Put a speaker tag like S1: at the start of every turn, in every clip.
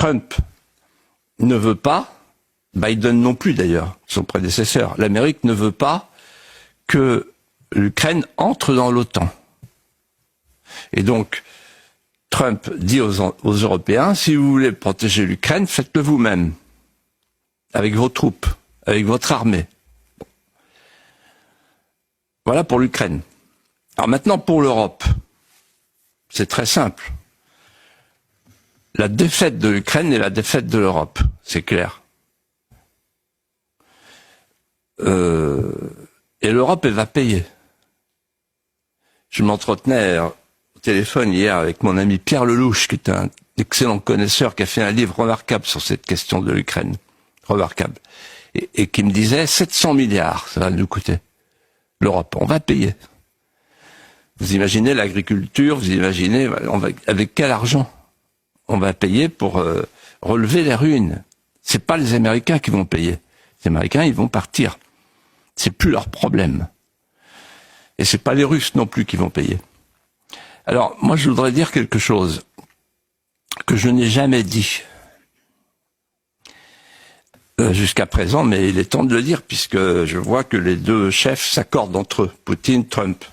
S1: Trump ne veut pas, Biden non plus d'ailleurs, son prédécesseur, l'Amérique ne veut pas que l'Ukraine entre dans l'OTAN. Et donc, Trump dit aux Européens, si vous voulez protéger l'Ukraine, faites-le vous-même, avec vos troupes, avec votre armée. Voilà pour l'Ukraine. Alors maintenant, pour l'Europe, c'est très simple. La défaite de l'Ukraine est la défaite de l'Europe, c'est clair. Et l'Europe, elle va payer. Je m'entretenais au téléphone hier avec mon ami Pierre Lelouch, qui est un excellent connaisseur, qui a fait un livre remarquable sur cette question de l'Ukraine. Remarquable. Et qui me disait 700 milliards, ça va nous coûter. L'Europe, on va payer. Vous imaginez l'agriculture, vous imaginez avec quel argent on va payer pour relever les ruines. C'est pas les Américains qui vont payer. Les Américains, ils vont partir. C'est plus leur problème. Et c'est pas les Russes non plus qui vont payer. Alors, moi, je voudrais dire quelque chose que je n'ai jamais dit jusqu'à présent, mais il est temps de le dire, puisque je vois que les deux chefs s'accordent entre eux, Poutine, Trump.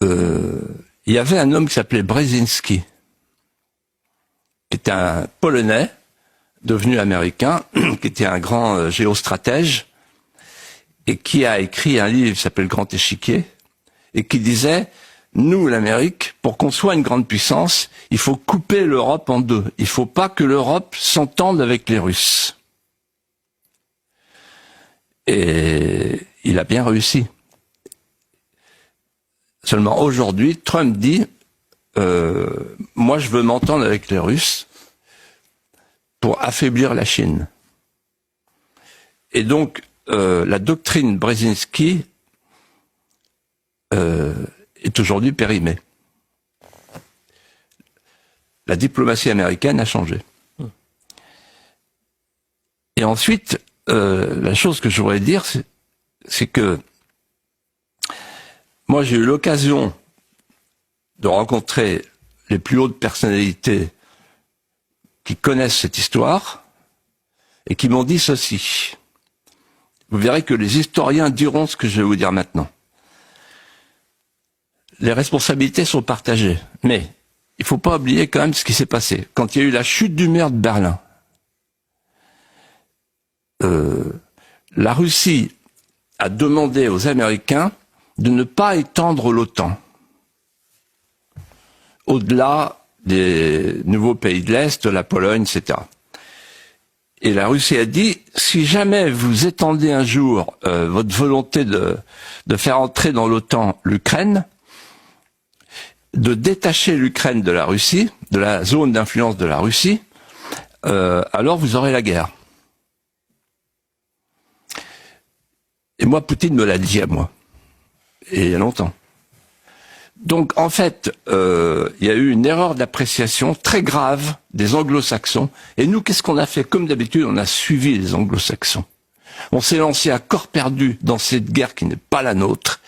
S1: Il y avait un homme qui s'appelait Brzezinski, qui était un Polonais, devenu américain, qui était un grand géostratège, et qui a écrit un livre qui s'appelle Le Grand Échiquier, et qui disait, nous, l'Amérique, pour qu'on soit une grande puissance, il faut couper l'Europe en deux. Il ne faut pas que l'Europe s'entende avec les Russes. Et il a bien réussi. Seulement aujourd'hui, Trump dit, moi je veux m'entendre avec les Russes pour affaiblir la Chine. Et donc, la doctrine Brzezinski est aujourd'hui périmée. La diplomatie américaine a changé. Et ensuite, la chose que je voudrais dire, c'est que moi j'ai eu l'occasion de rencontrer les plus hautes personnalités qui connaissent cette histoire et qui m'ont dit ceci. Vous verrez que les historiens diront ce que je vais vous dire maintenant. Les responsabilités sont partagées, mais il ne faut pas oublier quand même ce qui s'est passé. Quand il y a eu la chute du mur de Berlin, la Russie a demandé aux Américains de ne pas étendre l'OTAN au-delà des nouveaux pays de l'Est, la Pologne, etc. Et la Russie a dit, si jamais vous étendez un jour votre volonté de faire entrer dans l'OTAN l'Ukraine, de détacher l'Ukraine de la Russie, de la zone d'influence de la Russie, alors vous aurez la guerre. Et moi, Poutine me l'a dit à moi. Et il y a longtemps. Donc, en fait, il y a eu une erreur d'appréciation très grave des anglo-saxons. Et nous, qu'est-ce qu'on a fait? Comme d'habitude, on a suivi les anglo-saxons. On s'est lancé à corps perdu dans cette guerre qui n'est pas la nôtre.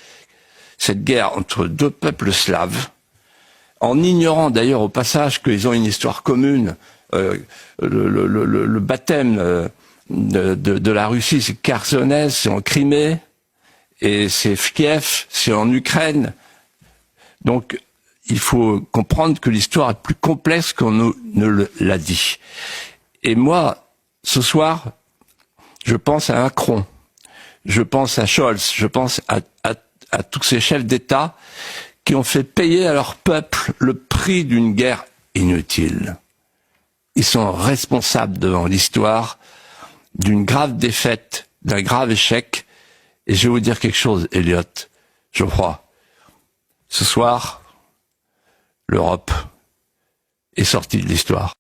S1: Cette guerre entre deux peuples slaves. En ignorant d'ailleurs au passage qu'ils ont une histoire commune. Le baptême de la Russie, c'est Kherson, c'est en Crimée. Et c'est Kiev, c'est en Ukraine. Donc, il faut comprendre que l'histoire est plus complexe qu'on ne l'a dit. Et moi, ce soir, je pense à Macron, je pense à Scholz, je pense à tous ces chefs d'État qui ont fait payer à leur peuple le prix d'une guerre inutile. Ils sont responsables devant l'histoire d'une grave défaite, d'un grave échec. Et je vais vous dire quelque chose, Elliot, je crois. Ce soir, l'Europe est sortie de l'histoire.